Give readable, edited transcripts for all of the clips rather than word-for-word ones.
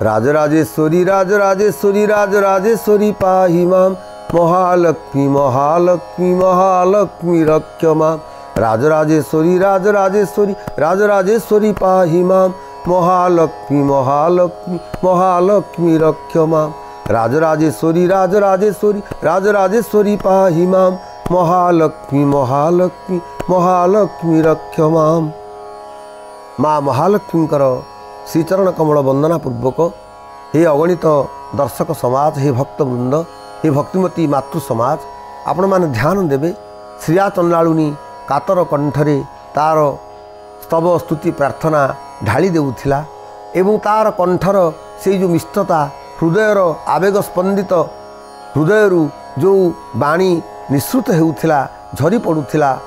राजराजेश्वरी राजराजेश्वरी राजराजेश्वरी पाहि मां महालक्ष्मी महालक्ष्मी महालक्ष्मी रक्ष मां राजराजेश्वरी राजराजेश्वरी राजराजेश्वरी पाहि मां महालक्ष्मी महालक्ष्मी महालक्ष्मी रक्ष मां राजराजेश्वरी राजराजेश्वरी राजराजेश्वरी पाहि मां महालक्ष्मी महालक्ष्मी महालक्ष्मी रक्ष मां। माँ महालक्ष्मीकर श्रीचरण कमल वंदना पूर्वक हे अगणित दर्शक समाज, हे भक्तवृंद, हे भक्तिमती मातृ समाज, आपण मैंने ध्यान देवे। श्रिया चंडालुनी कातर कंठरे तार स्तव स्तुति प्रार्थना ढाली देउथिला एवं तार कंठर से जो मिष्टता हृदयर आवेग स्पंदित हृदय जो बाणी निःसृत हेउथिला झरी पड़ुथिला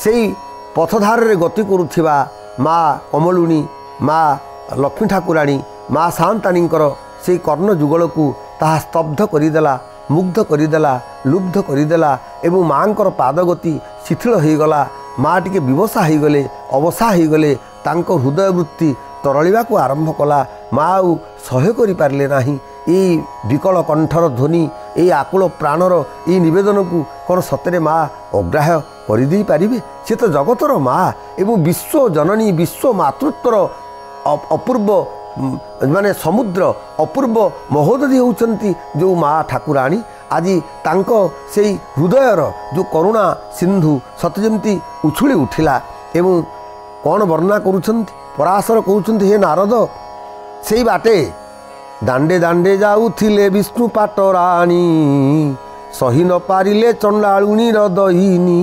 सेई पथधार रे गति करुथिबा माँ कमलुनी माँ लक्ष्मी ठाकुराणी माँ सान्ताणींकर से कर्ण जुगल को ताहा स्तब्ध करदेला, मुग्ध करदेला, लुब्ध करदेला एवं माँकर पादगति शिथिल होगला। माँ टिके विवशा होगले, अवशा होगले, तांको हृदय वृत्ति तरलिबा को आरंभ कला। माँ आउ सह्य करि पारले नाही ए विकल कंठर ध्वनि, ए आकुल प्राणर ए निवेदन को कौन सतरे माँ अग्राह्य करदे पारिबे? से तो जगतर माँ एवं विश्व जननी विश्व मातृत्वर अपूर्व माने समुद्र अपूर्व महोदधि होउचंती जो माँ ठाकुराणी। आज तांको सेई हृदयर जो करुणा सिंधु सतजेमती उछुली उठिला एवं कौन वर्णना करुछंती पराशर कहउछंती हे नारद सेई बाटे दांडे दांडे जाउथिले विष्णु पाटराणी सही न पारिले चंडालुनी दहीनी।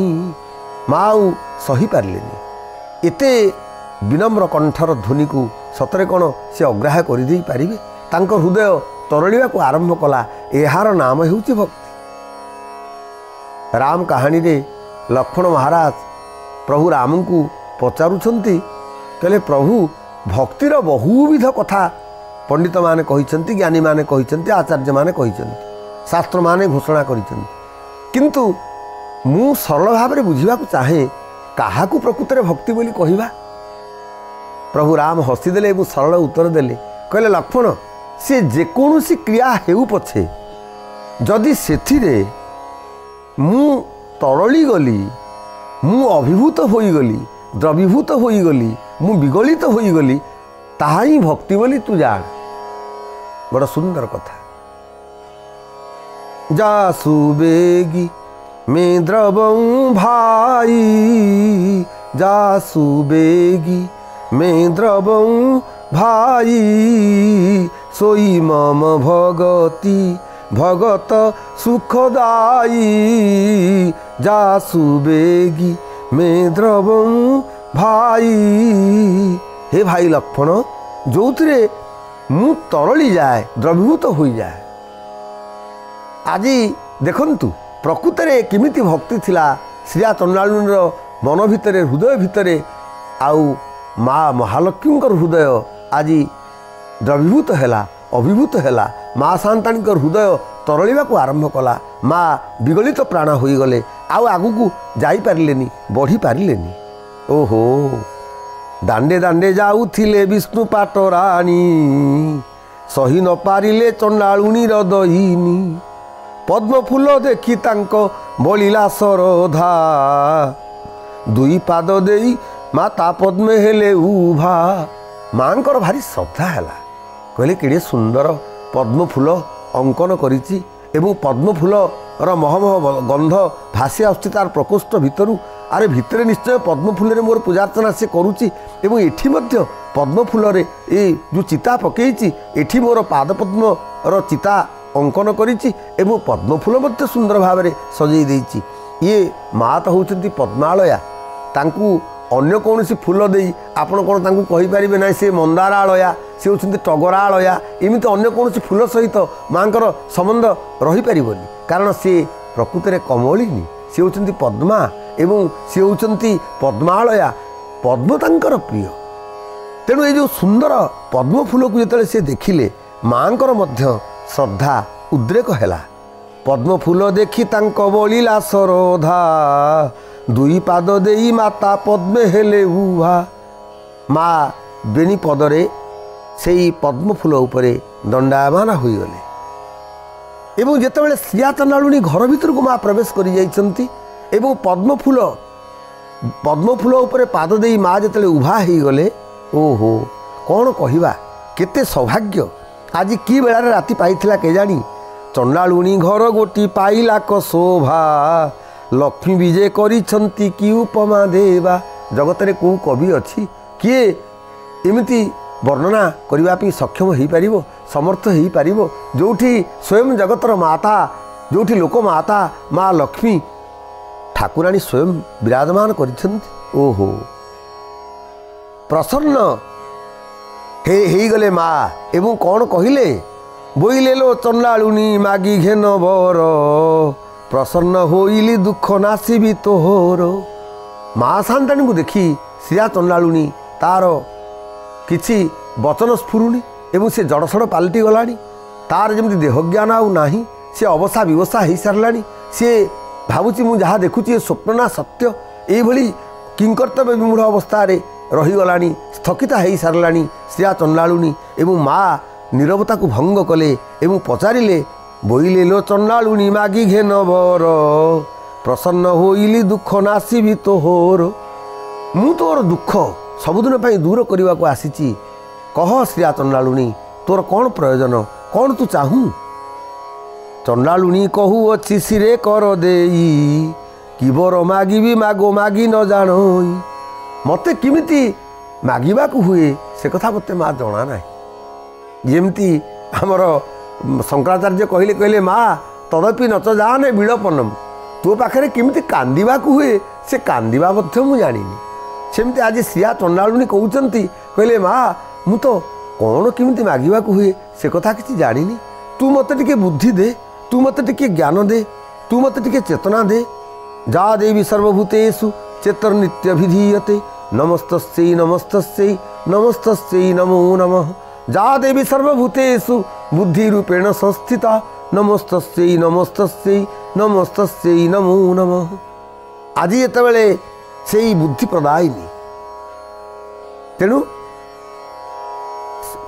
माँ सही पारिलेनी एते विनम्र कंठर ध्वनि को सतरे कौन से अग्राह्य करदे पारिबे? तांको हृदय तरलिबा को आरंभ कला। एहार नाम हेउची भक्ति। राम कहानी रे लक्ष्मण महाराज प्रभु राम को पचारुछंती कहले प्रभु भक्तिर बहुविध कथा पंडित माने कहिसंती, ज्ञानी माने कहिसंती, आचार्य माने कहिसंती, शास्त्र माने घोषणा करिसंती, किंतु मु सरल भाव में बुझा चाहे काहाकू प्रकृत में भक्ति बोली कहवा। प्रभु राम हसीदेले और सरल उत्तर देले कहले लक्ष्मण सी जेकोसी क्रिया हेउ पछे जदि सेथिरे मु तरली गली, मु अभिभूत होईगली, द्रवीभूत होईगली, मु विगलित होईगली, ताहा ही भक्ति बोली तू जान। बड़ा सुंदर कथा। जासु बेगी में द्रवं भाई, जासु बेगी में द्रवं भाई, सोई मम भगति भगत सुखदाई, जासु बेगी में द्रवं भाई। हे भाई लक्ष्मण जो थे मु तरली जाए द्रवीभूत हो जाए। आज देखंतु प्रकृत में किमिति भक्ति थिला श्रिया चंडालुनीर मन भितर हृदय भितर आउ माँ महालक्ष्मी हृदय आज द्रवीभूत हैला, अभिभूत हैला। माँ सान्ताणी हृदय तरलिबा को आरंभ कला। माँ विगलित प्राण होईगले, आउ आगु जाई पारिलेनी, बढ़ी पारिलेनी। ओहो दांडे दांडे जाउथिले विष्णु पाटराणी सही न पारिले चंडालुनी दहीनी। पद्म फूल देखी तांको बलिला सरधा, दुई पाद देई माता पद्मे हेले उभा। मांकर भारी श्रद्धा हैला, कहले केड़े सुंदर पद्म फूल अंकन करिछि एवं पद्म फूलर महमह गंध भासी आसुछि तार प्रकोष्ठ भितरु। अरे भितर निश्चय पद्म फूल मोर पूजार्चना से करुच्ची एवं एठी मध्य पद्म फूल ये जो चिता पकईची एठी मोर पाद पद्म चिता अंकन करिछि एवं पद्म फूल मध्य सुंदर भाव में सजई देइछि। ये माँ तो होउछंती पद्मालया, तांकू अन्य कौन फूल दे आपण कौन तांकू कहि परिबे ना से मंदारालया, से होउछंती टगरालया, एमिति अन्य कौन फूल सहित मांकर संबंध रही परिबनी, कारण से प्रकृत में कमलिनी, से होउछंती पद्मा एवं से होउछंती पद्मालया। पद्म तांकर प्रिय, तेणु ये जो सुंदर पद्म फूल को जिते से देखिले मांकर मध्य श्रद्धा उद्रेक हैला। पद्म फूल देखी तांको बलिला सरधा, दुई पाद देई माता पद्मे हेले उभा। माँ बेणी पदरे सेई पद्मफूल उपरे दंडायमान होइगले एवं जेतेबेले श्रिया चंडालुनी घर भितर को माँ प्रवेश कर जाइछंती एवं पद्मफूल उपरे पाद देई माँ जेतेबेले उभा हो गले ओहो कौन कहिबा केते सौभाग्य आज कि बेलार राति पाइथिला केजानी चंडालुनी घर गोटी पाइला क शोभा लक्ष्मी विजय करिछंती कि उपमा देवा जगत रे को कवि अछि किए एमिति वर्णना करने सक्षम हो पार समर्थ हो पार जोठी स्वयं जगतर माता जोठी लोक माता माँ लक्ष्मी ठाकुराणी स्वयं विराजमान करिछंती ओहो प्रसन्न हे गले माँ एवं कौन कहिले बोइले लो चंडालुनी मागी घेन बर प्रसन्न होइली दुख नासिबी तोहर माँ शांताणी को देखी श्रिया चंडालुनी तार किछि वचन स्फुरुनी एवं से जड़सड़ पलटि गलानी तार जमी देहज्ञान आउ नाही से अवसा विवसा हो सारानी सी भावुची मु जहाँ देखुची स्वप्न ना सत्य ये किंकर्तव्य विमूढ़ अवस्था रहीगलानी स्थगिता हो सारानी श्रिया चंडालुनी एवं माँ नीरवता को भंग कले एवं पचारिले बोइले लो चंडालुनी मागी घेन बर प्रसन्न होइली दुख नासिबी तोहर मु तोर दुख सबुदिन पर दूर करने को आसीची कह श्रिया चंडालुनी तोर कौन प्रयोजन कौन तू चाहू चंडालुनी कहू अच्छी सिरे कर देई कि बर मागिबी मागो मागी न जानई मते किमिति मागिबा को हुए से कथा मते माँ जना ना जमती आमर शंकराचार्य कहले कहले माँ तदपि नच जाने विड़पनम तो पाखे किमिति कांदिबा को हुए से कांदिबा मध्य मु जानिनी सेमती आज श्रिया चंडालुनी कहते कहले माँ मु तो कौन किमिति मागिबा को हुए से कथा किसी जानिनी तू मते टिके बुद्धि दे तू मते टिके ज्ञान दे तू मते टिके चेतना दे जा देवी सर्वभूतेषु चेतर नित्यभिधीयते नमस्तस्यै नमस्तस्यै नमस्तस्यै नमो नमः जा देवी सर्वभूतेषु बुद्धिरूपेण संस्थिता नमस्तस्यै नमस्तस्यै नमस्तस्यै नमो नमः आज जेतेबेले से बुद्धि प्रदायिनी तेणु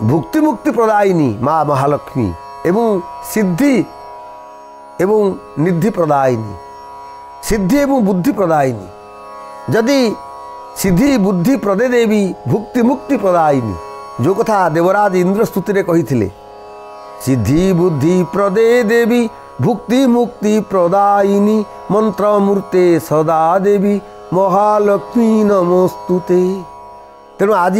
भुक्ति मुक्ति प्रदायिनी माँ महालक्ष्मी एवं सिद्धि एवं निधि प्रदायिनी सिद्धि एवं बुद्धि प्रदायिनी जदि सिद्धि बुद्धि प्रदे देवी भुक्ति मुक्ति प्रदायिनी जो कथा देवराज इंद्र स्तुति कही सिद्धि बुद्धि प्रदे देवी भुक्ति मुक्ति प्रदायिनी मंत्र मूर्ते सदा देवी महालक्ष्मी नमस्तुते तेणु आज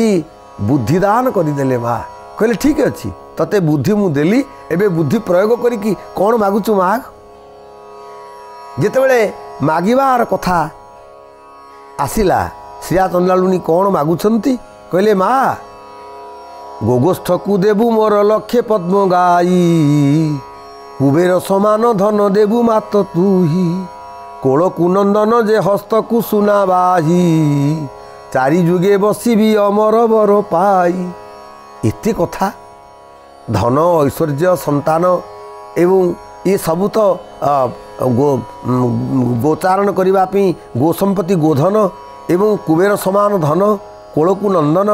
बुद्धिदान करदेले माँ कहले ठीक अच्छे तते बुद्धि मु देली एबे बुद्धि प्रयोग करी कौन मागुचु माग जेतेबेले मागिबार कथा आसिला श्रिया चंडालुनी कौन मागुछंती कहले माँ गोगोष्ठ को देबु मोर लक्षे पद्म गाई कुबेर समान धन देबु मात तुही कोल कुनंदन जे हस्त को सुना बाही चारि जुगे बसिबी अमर बर पाई एते कथा धन ऐश्वर्य संतान एवं ये सबू तो गोचारण करने गो संपत्ति गोधन एवं कुबेर समान धन कोलकु नंदन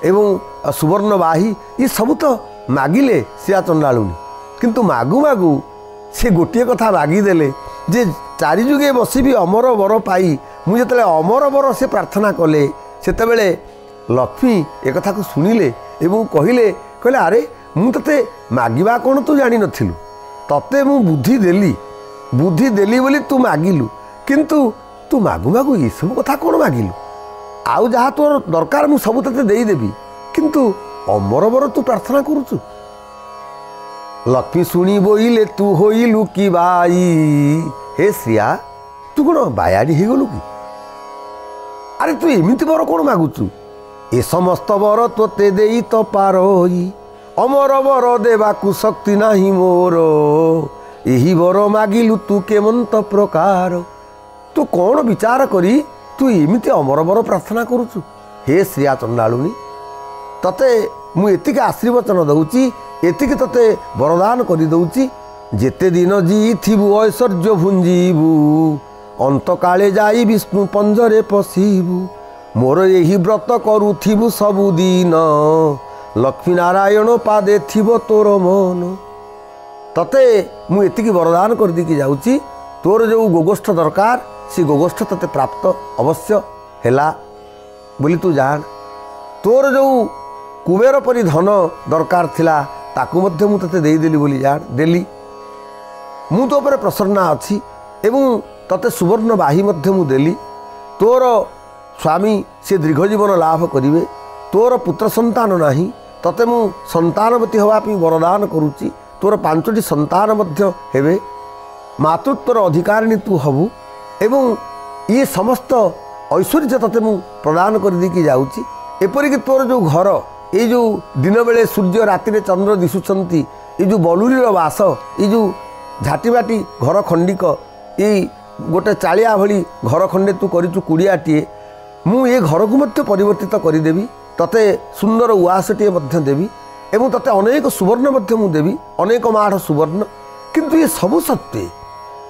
एवं सुवर्ण बाही ये सबू तो मागिले श्रिया चंडालुनी किंतु मागु मागु से गोटे कथा मागिदेले जे चारि जुगे बसिबी अमर बर पाई मुझे अमर बर से प्रार्थना कले सेतेबेले लक्ष्मी एक को शुणिले एवं कहले कहले अरे मु तते मागिबा कौन तू जानी नथिलु तते मु बुद्धि देली बोली तू मागिलु किंतु तू मागु मागु ये सब कथा कौन मागिलु आउ जहाँ तोर दरकार मु सब तते देई देबी किंतु अमर बर तू प्रार्थना करुचु लक्ष्मी शुणी बोइले तू होइलु कि बाई हे श्रिया तू कौन बायाडी हो गलु कि अरे तू एमती बर कौन मागुचु ए समस्त बर तोते देई तो पारई अमर बर देवाकू शक्ति नाही मोर यही बर मागिलु तू केमंत प्रकार तू कौन विचार करी तू एमती अमर बर प्रार्थना करुचु हे श्रिया चंडालुनी तते मु एतिक आशीर्वचन दउची एतिक तते वरदान करि दउची जेते दिन जी थिबु ऐश्वर्य भुंजीबु अंत काले जाई विष्णु पंजरे पशिबु मोर यही व्रत करुथिबु सबुदिन लक्ष्मीनारायण पादे थिब तोर मन तते मु एतिकी वरदान कर दी जाऊँगी तोर जो गोगोष्ठ दरकार से गोगोष्ठ तते प्राप्त अवश्य हैला बोली तू जान। तोर जो कुबेर परी धन दरकार थिला ताकू मध्य मु तते देदेली बोली जान देली। मु तो पर प्रसन्ना अच्छी एवं तते सुवर्ण बाही मध्य मु देली। तोर स्वामी से दीर्घ जीवन लाभ करिवे। तोर पुत्र संतान नाही तते मु संतानवती होवापी वरदान करुच्ची। तोर 5टी संतान मध्य हेबे मातृत्वर अधिकारिणी तू हबु एवं ये समस्त ऐश्वर्य तते मु प्रदान कर दी जाऊँगी। एपरिक तोर जो घर ये जो दिन बेले सूर्य राति चंद्र दिशुंट ये जो बलुरीर बास ये जो झाटीबाटी घर खंडिक ये गोटे चालिया भली घर खंडे तू करू कुड़ियाटे मु ये घर को मध्य परिवर्तित करदेवी। तते सुंदर उआसटे देवी एवं तते अनेक सुवर्ण मु देवी अनेक माढ़ सुवर्ण। किंतु ये सबु सत्वे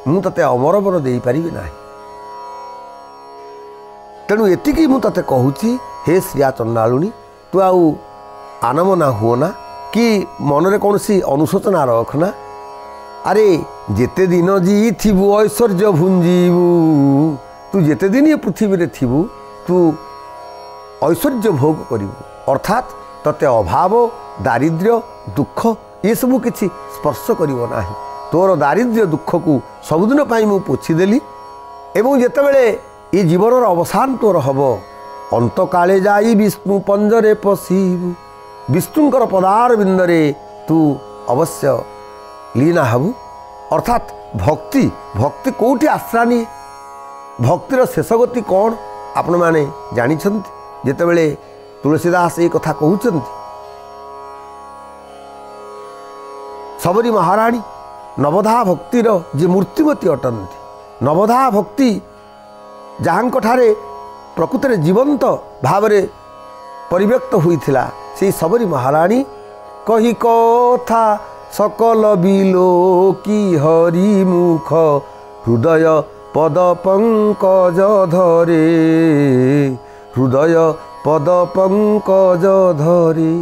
मु तते अमरवर दे पारि ना। तेणु एतिकी मु तते कहूची हे श्रिया चंडालुणी तू आउ आनमना हुओना कि मनरे कौन सी अनुशोचना रखना। अरे जेते दिन जी थिबु ऐश्वर्य भुंजीबु तू जेते दिन ये पृथ्वी रे थिबु तू ऐश्वर्य भोग करिबु अर्थात तते अभाव दारिद्र्य दुख ये सबू किछि स्पर्श करिवो नाही। तोर दारिद्र्य दुख को सबुदिन पाई मु पोछीदेली एवं जेतेबेले ये जीवन अवसान तोर हब अंत काले जाई विष्णु पंजरे पशिबु विष्णुंकर पदार बिंदरे तू अवश्य लीना हबु। अर्थात भक्ति भक्ति कोठी आश्रानी भक्तिर शेषगति कौन आपण माने जानी जेतेबेले तुलसीदास ये कथा कहउछन्ति सबरी महाराणी नवधा भक्तिर जे मूर्तिमती अटंती नवधा भक्ति जहांक ठारे प्रकृत जीवंत भावरे परिव्यक्त होइथिला से सबरी महाराणी कही कथा सकल बिलोकी हरि मुख हृदय पद पंकज धरे हृदय पद पंकज धरे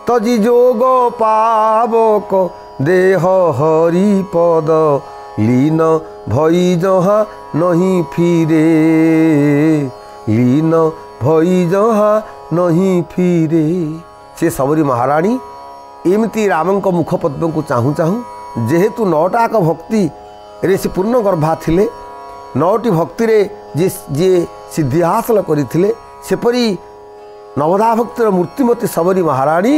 तजी जोग पावक देह हरि पद लीन भई जहा नहीं फिरे लीन भई जहा नहीं फिरे। से सबरी महाराणी एमती रामंक मुख पद्म को चाहूँ चाहूँ जेहेतु 9टाक भक्ति रे से पूर्ण गर्भा थिले 9टी भक्ति रे जे जे सिद्धि हासिल करथिले सेपरी नवधा भक्तिर मूर्तिमती सबरी महाराणी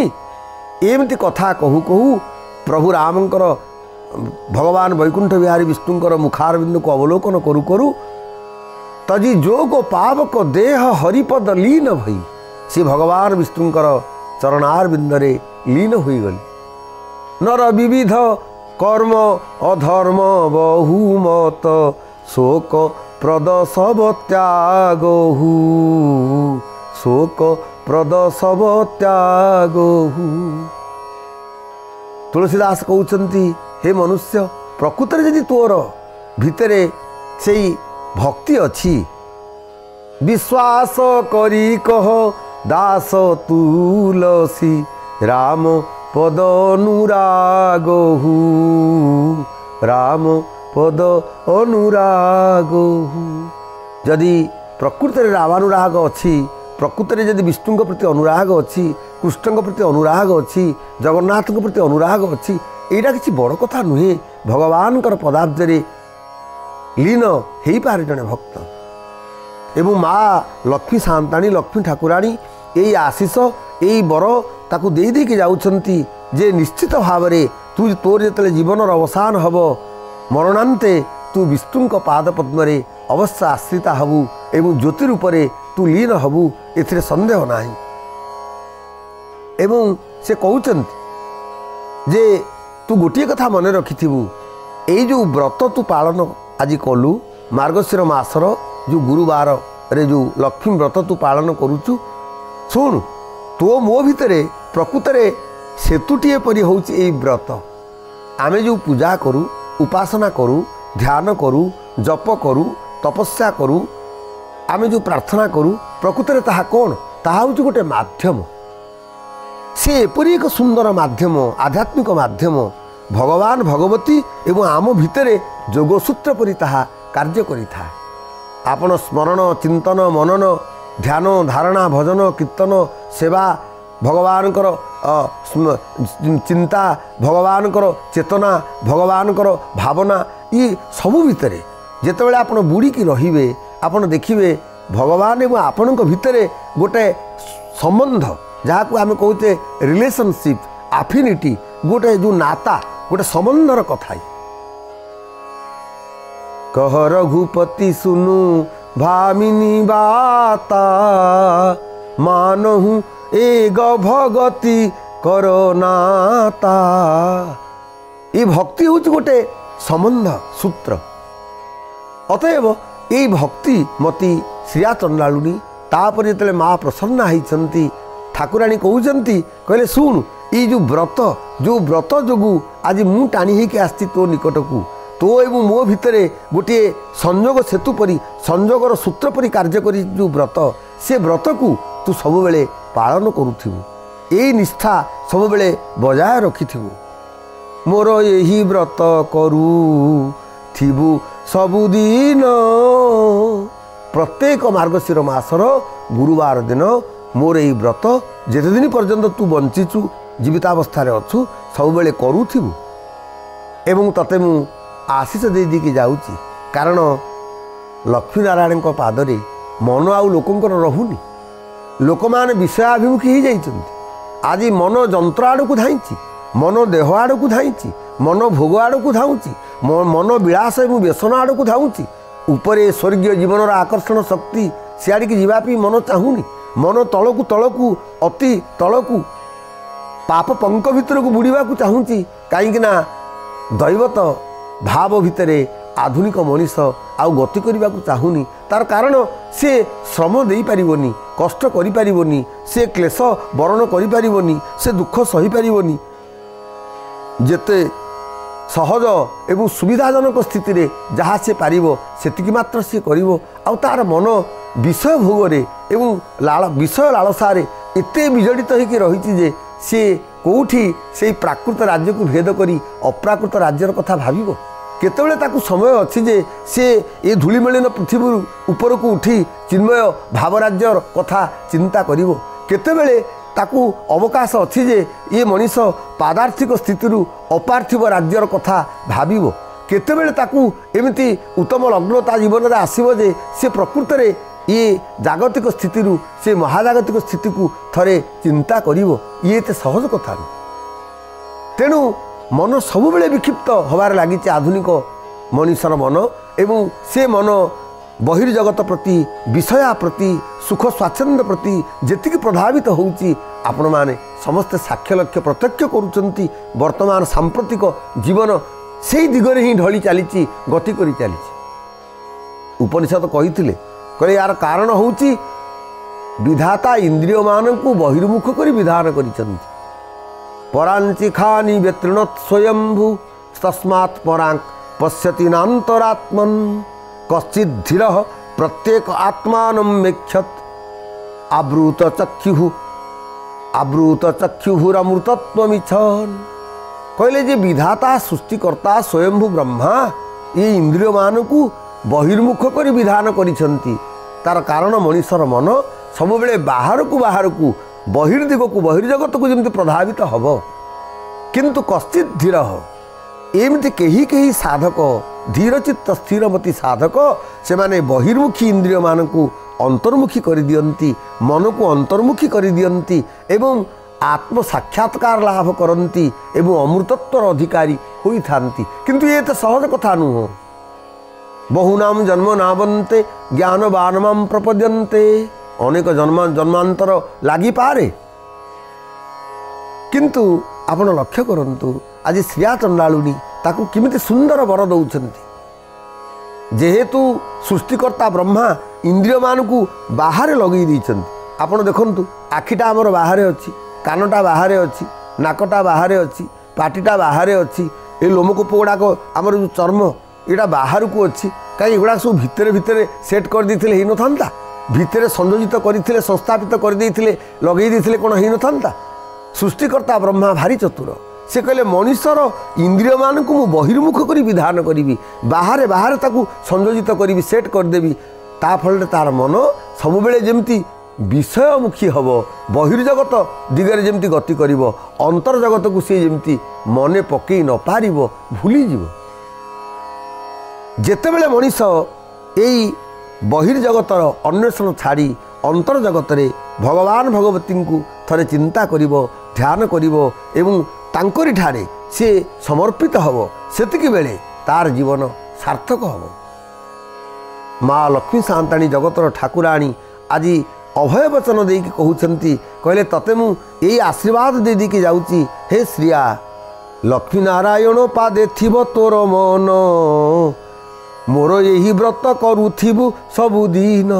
एमती कथा कहू कहू प्रभु रामंकर भगवान वैकुंठ बिहारी विष्णुंकर मुखारबिंद को अवलोकन करू करू तजी जोग पावक देह हरिपद लीन भई से भगवान विष्णुंकर चरणार बिंदरे लीन होई गली। नर विविध कर्म अधर्म बहुमत शोक प्रद सब त्यागहु शोक प्रद सब त्यागहु। तुलसीदास कहउछन्ति हे मनुष्य प्रकृत यदि तोर भितरे से भक्ति अच्छी विश्वास करी कह दास तुलसी राम पद अनुरागहु राम पद अनुरागहु। यदि प्रकृत रामानुराग अच्छी प्रकृत यदि विष्णु प्रति अनुराग अच्छी कृष्ण प्रति अनुराग अच्छी जगन्नाथ प्रति अनुराग अच्छी एटा किसी बड़ कथा नुहे। भगवान पदाब्जरे लीन हो पारे जड़े भक्त एवं माँ लक्ष्मी सांताणी लक्ष्मी ठाकुराणी यही आशीष यही बर ताकू दे देके जाउछंती जे निश्चित भाव में तू तोर जिते जीवन अवसान हब मरणांते तू विष्णु पाद पद्म अवश्य आश्रिता हबु एवं ज्योति रूप तू लीन हबु एथिरे संदेह नाही। एवं से कहउछंती जे तू गोटे कथा मन रखिथिबु एई जो व्रत तू पालन आज कलु मार्गशीर मासर जो गुरुवार रे जो लक्ष्मी व्रत तू पालन करुचु शुण तो मो भितरे प्रकृत सेतुटीए परि होउछि एई व्रत। आमे जो पूजा करू उपासना करू ध्यान करू जप करू तपस्या करू आमे जो प्रार्थना करू प्रकृत ताहा कोन ताहा होउछि गोटे माध्यम से एपरी एक सुंदर माध्यम आध्यात्मिक माध्यम भगवान भगवती एवं आम भितर जोगसूत्र परि ताहा कार्य करिथा। आपण स्मरण चिंतन मनन ध्यान धारणा भजन कीर्तन सेवा भगवानकर चिंता भगवानकर चेतना भगवानकर भावना ये सबू भितर जेतेबेले आपण बुड़ीकी रहिबे आपण देखिबे भगवान एवं आपणक भितर गोटे संबंध जहाँ आम कहते रिलेशनशिप आफिनिटी गोटे जो नाता गोटे संबंधर कथा। कह रघुपति सुनु भामिनी बाता मानहु एग भगति करनाता। ये भक्ति हूँ गोटे संबंध सूत्र। अतएव ये भक्ति मती श्रिया चंडालुनी तापर जो माँ प्रसन्ना होती ठाकुराणी कहते कहले शुण ये जो व्रत जोगु आज मु टाणी होके आसी तो निकट को तो एवं मो भितर गोटे संजोग सेतु परी संजोगर सूत्र परी कार्य करी जो व्रत से व्रत को तू सब बेले पालन करुथिबु ए निष्ठा सब बेले बजाय रखिथिबु। मोर यही व्रत करू थिबु सबुदिन प्रत्येक मार्गशीर मासर गुरुवार दिन मोर यही व्रत जेते दिन पर्यंत तू बंचीचु जीवितावस्था अच्छु सब बेले करुथिबु एवं तते मु आशीष दे दी जाऊँगी कारण लक्ष्मी नारायण पादरे मन आउ लोकंकर रहुनी लोक माने विषयाभिमुखी हो जाइछन्ति। आज मन जंत्र आड़ को धाई मन देह आड़ को धाई मन भोग आड़ को धाऊँगी मन विलास एवं व्यसन आड़ को धाऊँगी उपरे स्वर्गीय जीवन आकर्षण शक्ति सियाड़ी की जीवापी मन चाहूनी मन तलकू अति तलकू पाप पंक भितर को बुड़ीवा को चाहूँगी कहीं दैवत भाव भितरे आधुनिक मनीष आउ गति करने को चाहूनी तार कारण से श्रम दे पारिबोनी कष्ट करि पारिबोनी से क्लेश वरण करि पारिबोनी से दुख सही पारिबोनी जेते सहज एवं सुविधाजनक स्थिति रे जहाँ से पारिबो सेतिकी मात्र से करिवो आउ तार मन विषय भोगरे एवं विषय लालसारे एते विजड़ित होकर रही जे सी कौटी से प्राकृत राज्य को भेद करी अप्राकृत राज्यर कथा भाविबो केतेबेले ताकू समय अच्छी जे से ये धूलिमलिन पृथ्वी ऊपर को उठी चिन्मय भावराज्यर कथा चिंता करिवो केतेबेले ताकू अवकाश अच्छी जे ये मनीष पादार्थिक स्थिति अपार्थिव राज्यर कथा भाविबो केतेबेले ताकू एमिति उत्तम लग्न ता जीवन में आसीबो जे से प्रकृत रे ये जागतिक स्थिति से महाजागतिक स्थिति को थरे चिंता करिवो ये ते सहज कथा न। तेणु मन सबुबले विक्षिप्त हबार लगी आधुनिक मनीषर मन एवं से मन बहिर्जगत प्रति विषया प्रति सुख स्वाच्छंद प्रति जेतिकी प्रभावित होउची आपण माने समस्ते साक्ष्य लक्ष्य प्रत्यक्ष करुचंती वर्तमान सांप्रतिक जीवन से दिगरे ही ढली चली गति करी चली। उपनिषद कही कहे यार कारण होउची विधाता इंद्रिय मान को बहिर्मुख कर विधान करिसंती परांची खानी व्यतीर्णत स्वयंभू तस्मात् परांक पश्यति नान्तरात्मन कश्चित् धीरः प्रत्येक आत्मानं मेक्षत आवृत चक्षुभुरमृतत्वमिच्छन् कहले जे विधाता सृष्टिकर्ता स्वयंभू ब्रह्मा ये इंद्रिय मान को बहिर्मुख कर विधान करिसंती तार कारण मनीषर मन सब बेले बाहर को बहिर्दिग को बहिर्जगत को जमी प्रभावित हम किंतु कश्चित् धीर एमती कही साधक धीरचित्त स्थिरमती साधक से माने बहिर्मुखी इंद्रिय मान को अंतर्मुखी कर दियंती मन को अंतर्मुखी कर दियंती एवं आत्म साक्षात्कार लाभ करती एवं अमृतत्वर अधिकारी होई थांती किंतु ये तो सहज कथा नुह बहुनाम जन्म नावंते ज्ञानवानमां प्रपद्यन्ते अनेक जन्मांतर लगी पारे किंतु आपण लक्ष्य करंतु आज श्रिया चंडालुनी ताकू किमिति सुंदर वर दौरान जेहेतु सृष्टिकर्ता ब्रह्मा इंद्रिय मान को बाहर लगे देइछन्ति आपण देखंतु आखिटा हमर बाहर अछि कानटा बाहर अछि नाकटा बाहर अछि पाटीटा बाहर अछि ए लोमकूप गुड़ाक आमर जो चर्म यहाँ बाहर को अच्छी कहीं एगुड़ा सब भितर भितर सेट कर देते हो न भितर संयोजित करते संस्थापित कर लगे कौन हो न सृष्टिकर्ता ब्रह्मा भारी चतुर से कहले मनुष्यर इंद्रिय मान को मु बहिर्मुख करी विधान करी बाहर बाहर ताकू संयोजित करी सेट करदेवी ता फल तार मन सब बेले जमती विषयमुखी हम बहिर्जगत दिगरे जमती गति करिव अंतर जगत को सी जमती मने पकई न पार भूलीज जेतेबेले मनीष यही बहिर्जगतर अन्वेषण छाड़ी अंतर जगत रे भगवान भगवती को थरे चिंता करिव ध्यान करिव एवं तांकरी ठारे से समर्पित हब सेतिकी बेले तार जीवन सार्थक हब। माँ लक्ष्मी सांताणी जगतर ठाकुराणी आज अभय वचन देकी कहउछंती कहले तते मु एई आशीर्वाद दे दी के जाउची हे श्रिया लक्ष्मी नारायण पादे थिबो तोर मन मोर यही व्रत करुथिबु सबुदिन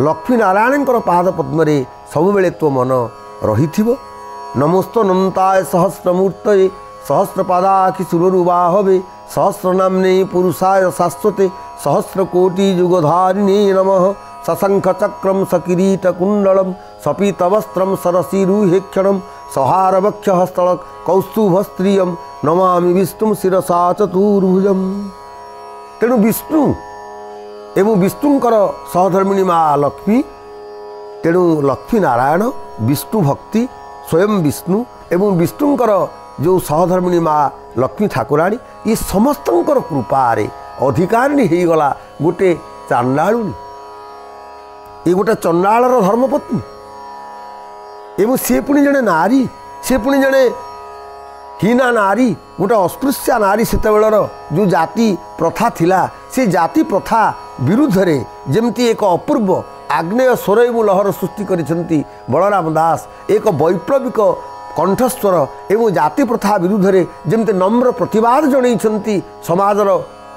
लक्ष्मी नारायण पाद पद्म सब बेले तो मन रही नमोस्त नंताय सहस्रमूर्तये सहस्रपादाखि सुररुबाहवे सहस्रनाम्ने पुरुषाय शाश्वते सहस्रकोटि युगधारिणे नमः सशंख चक्रम सकिरीट कुंडलम सपीतवस्त्रम सरसीरुहेक्षणम सहारवक्ष हस्तल कौस्तुभस्त्रियम नमामि विष्णु शिरसा चतुर्भुजम। तेणु विष्णु एवं विष्णुंकर सहधर्मिणी माँ लक्ष्मी तेणु लक्ष्मी नारायण विष्णु भक्ति स्वयं विष्णु एवं विष्णुंकर जो सहधर्मिणी माँ लक्ष्मी ठाकुराणी ये समस्तंकर कृपारे अधिकारिणी हो गला गोटे चांडालुनी ये गोटे चंडालर धर्मपत्नी एवं सी पुणी जड़े नारी सी पुणी जड़े हीना नारी गोटे अस्पृश्या नारी सेतेबेलर जो जाति प्रथा थिला से जाति प्रथा विरुद्ध रे जेमती एक अपूर्व आग्नेय स्वरयु लहर सृष्टि करिसेंती बलराम दास एक वैप्लविक कंठस्वर एवं जाति प्रथा विरुद्ध रे जेमती नम्र प्रतिवाद जणैछंती समाजर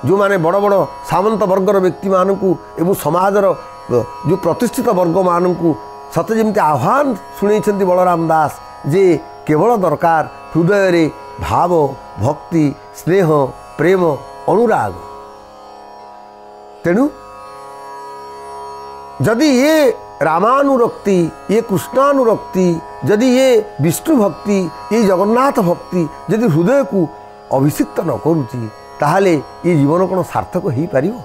जो माने बड़ बड़ सामंत वर्गर व्यक्ति मानकू एवं समाजर जो प्रतिष्ठित वर्ग मानकू सत जेमती आह्वान शुणैछंती बलराम दास जे केवल दरकार हृदय रे भाव भक्ति स्नेह प्रेम अनुराग। तेणु जदि ये रामानुरक्ति ये कृष्णानुरक्ति जदि ये विष्णु भक्ति ये जगन्नाथ भक्ति जदि हृदय को अभिषिक्त न करुची ताहले ये जीवन कौन सार्थक हो पारिबो।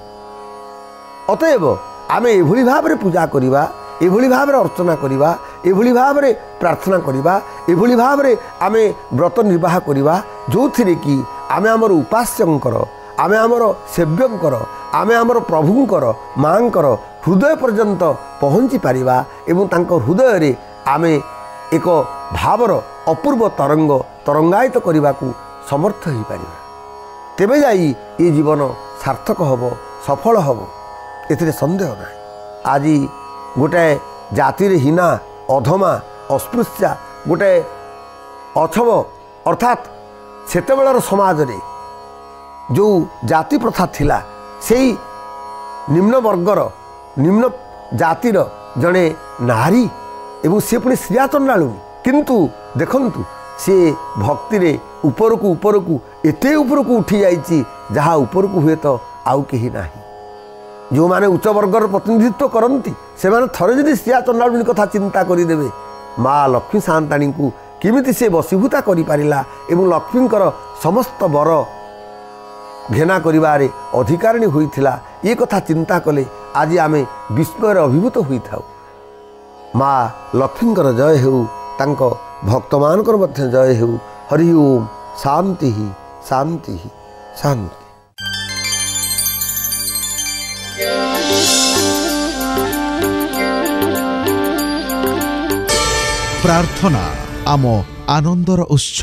अतएव आमे एभली भाव पूजा करिबा एभली भाव अर्चना करिबा एभली भाव प्रार्थना करिबा एभली भाव आमे व्रत निर्वाह करिबा जो थिरे कि आमे हमर उपास्यंकर आमे हमर सेव्यंकर आमे हमर प्रभुंकर मांकर हृदय पर्यंत पहुँची पारिबा एवं तांको हृदय रे आमे एक भावर अपूर्व तरंग तरंगायित करने को समर्थ हो पारिबा तेबे जाई ये जीवन सार्थक हब सफल हब एथिरे संदेह ना। आज गोटे जाति रे हीना अधमा अस्पृश्या गोटे अछब अर्थात सेतेबेलर समाज रे जो जाति प्रथा थिला सेई निम्न वर्गर निम्न जातिर जड़े नारी एवं सी पुणी श्रिया चंडालुनी किंतु देखंतु सी भक्ति रे ऊपर को एते ऊपर को उठी जाइछि जहाँ ऊपर को हुए तो आउ कहीं नाही। जो माने उच्च वर्गर प्रतिनिधित्व करती से माने थरे जदि श्रिया चंडालुनी कथा चिंता करदेवे माँ लक्ष्मी सांताणी को किमिति से वशीभूता करि पारिला एवं लक्ष्मींकर समस्त बर घेना करिबारे अधिकारिणी होइथिला ये कथा चिंता कले आज आमे विस्मयर अभिभूत होई थाउ। माँ लक्ष्मींकर जय हेउ तांको भक्तमानकर मध्य जय हेउ। हरि ओम शांति शांति शांति। प्रार्थना आम आनंदर उत्स।